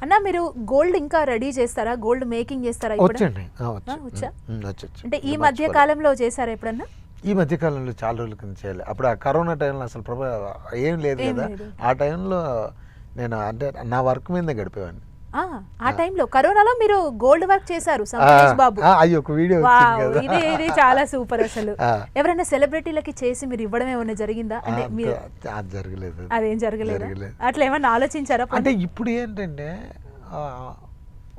అన్న మీరు గోల్డ్ ఇంకా రెడీ చేస్తారా? గోల్డ్ మేకింగ్ చేస్తారా? వచ్చండి వచ్చా? వచ్చు. అంటే ఈ మధ్య కాలంలో చేశారా ఎప్పుడన్నా? ఈ మధ్య కాలంలో చాలా రోజుల కింద చేయాలి. అప్పుడు ఆ కరోనా టైంలో అసలు ఏం లేదు కదా. ఆ టైంలో నేను అంటే నా వర్క్ మీదే గడిపేవాడిని. ఆ టైంలో కరోనాలో మీరు గోల్డ్ వర్క్ చేశారు సంతోష్ బాబు. అయ్యో ఒక వీడియో ఇది చాలా సూపర్. అసలు ఎవరైనా సెలబ్రిటీలకి చేసి మీరు ఇవ్వడం ఏమైనా జరిగిందా? అంటే మీరు జరగలేదు, అదేం జరగలేదు. అట్లా ఏమన్నా ఆలోచించారా? అంటే ఇప్పుడు ఏంటంటే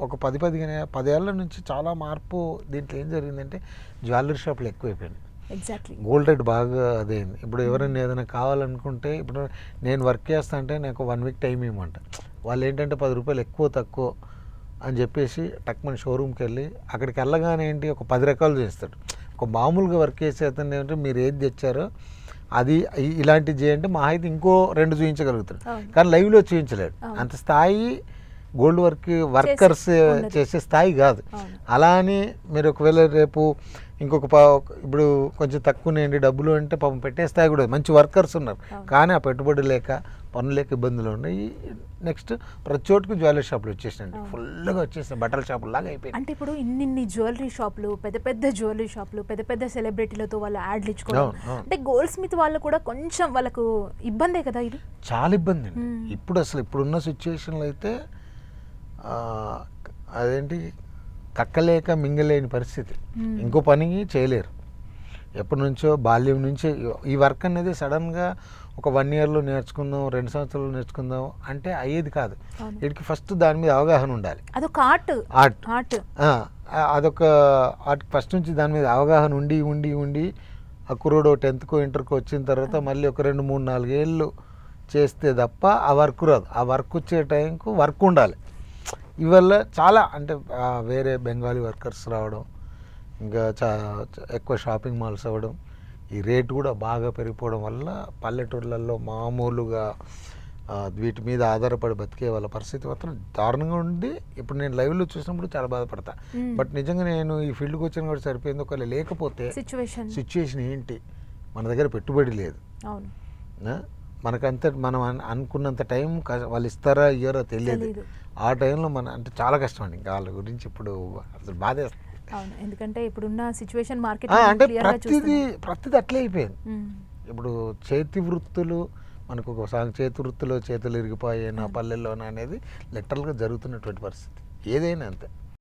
ఒక 10 ఏళ్ళ నుంచి చాలా మార్పు దీంట్లో ఏం జరిగిందంటే జ్యువెలరీ షాపులు ఎక్కువైపోయినాయి. ఎగ్జాక్ట్లీ. గోల్డ్ రేట్ బాగా అదేంది. ఇప్పుడు ఎవరైనా ఏదైనా కావాలనుకుంటే ఇప్పుడు నేను వర్క్ చేస్తా అంటే నాకు 1 వీక్ టైం ఇవ్వమంట. వాళ్ళు ఏంటంటే 10 రూపాయలు ఎక్కువ తక్కువ అని చెప్పేసి మన షోరూమ్కి వెళ్ళి అక్కడికి వెళ్ళగానే ఏంటి ఒక 10 రకాలు చేస్తాడు. ఒక మామూలుగా వర్క్ చేసే అతను ఏంటంటే మీరు ఏది తెచ్చారో అది ఇలాంటిది చేయంటే మా అయితే ఇంకో 2 చూపించగలుగుతాడు, కానీ లైవ్లో చూపించలేడు. అంత స్థాయి గోల్డ్ వర్కర్స్ చేసే స్థాయి కాదు. అలా అని మీరు ఒకవేళ రేపు ఇంకొక ఇప్పుడు కొంచెం తక్కువనేయండి డబ్బులు అంటే పాపం పెట్టే స్థాయి కూడా మంచి వర్కర్స్ ఉన్నారు, కానీ ఆ పెట్టుబడి లేక పనులు లేక ఇబ్బందులు ఉన్నాయి. నెక్స్ట్ ప్రతి చోటుకు జ్యువెలరీ షాపులు వచ్చేసినాయండి, ఫుల్గా వచ్చేసినాయి, బట్టల షాపులు లాగా అయిపోయింది. అంటే ఇప్పుడు ఇన్ని జ్యువెలరీ షాపులు, పెద్ద జ్యువెలరీ షాపులు, పెద్ద సెలబ్రిటీలతో వాళ్ళు యాడ్లు ఇచ్చుకోవడం, అంటే గోల్డ్ స్మిత్ వాళ్ళు కూడా కొంచెం వాళ్ళకు ఇబ్బందే కదా ఇది? చాలా ఇబ్బంది అండి. ఇప్పుడు అసలు ఇప్పుడున్న సిచ్యువేషన్లో అయితే అదేంటి కక్కలేక మింగలేని పరిస్థితి, ఇంకో పని చేయలేరు. ఎప్పటి నుంచో బాల్యం నుంచి ఈ వర్క్ అనేది సడన్గా ఒక 1 ఇయర్లో నేర్చుకుందాం, 2 సంవత్సరాలు నేర్చుకుందాం అంటే అయ్యేది కాదు. వీటికి ఫస్ట్ దాని మీద అవగాహన ఉండాలి. అదొక ఆర్ట్. అదొక ఆర్ట్. ఫస్ట్ నుంచి దాని మీద అవగాహన ఉండి ఆ కుర్రోడు 10th ఇంటర్కో వచ్చిన తర్వాత మళ్ళీ ఒక 2, 3, 4 ఏళ్ళు చేస్తే తప్ప ఆ వర్క్ రాదు. ఆ వర్క్ వచ్చే టైంకు వర్క్ ఉండాలి. ఇవల్ల చాలా అంటే వేరే బెంగాలీ వర్కర్స్ రావడం, ఇంకా ఎక్కువ షాపింగ్ మాల్స్ అవ్వడం, ఈ రేటు కూడా బాగా పెరిగిపోవడం వల్ల పల్లెటూర్లలో మామూలుగా వీటి మీద ఆధారపడి బతికే వాళ్ళ పరిస్థితి మాత్రం దారుణంగా ఉండి ఇప్పుడు నేను లైవ్లో చూసినప్పుడు చాలా బాధపడతా. బట్ నిజంగా నేను ఈ ఫీల్డ్కి వచ్చిన కూడా సరిపోయింది. ఒకవేళ లేకపోతే సిచ్యువేషన్ ఏంటి, మన దగ్గర పెట్టుబడి లేదు, మనకంత మనం అనుకున్నంత టైం వాళ్ళు ఇస్తారా ఇయ్యారో తెలియదు. ఆ టైంలో అంటే చాలా కష్టం అండి. ఇంకా వాళ్ళ గురించి ఇప్పుడు అసలు బాధేస్తుంది. ఎందుకంటే ఇప్పుడున్న సిచ్యువేషన్ మార్కెట్ అంటే ప్రతిదీ అట్లే అయిపోయింది. ఇప్పుడు చేతి వృత్తులు మనకు ఒక చేతి వృత్తిలో చేతులు ఇరిగిపోయాయి నా పల్లెల్లోన అనేది లిటరల్గా జరుగుతున్నటువంటి పరిస్థితి ఏదైనా అంతే.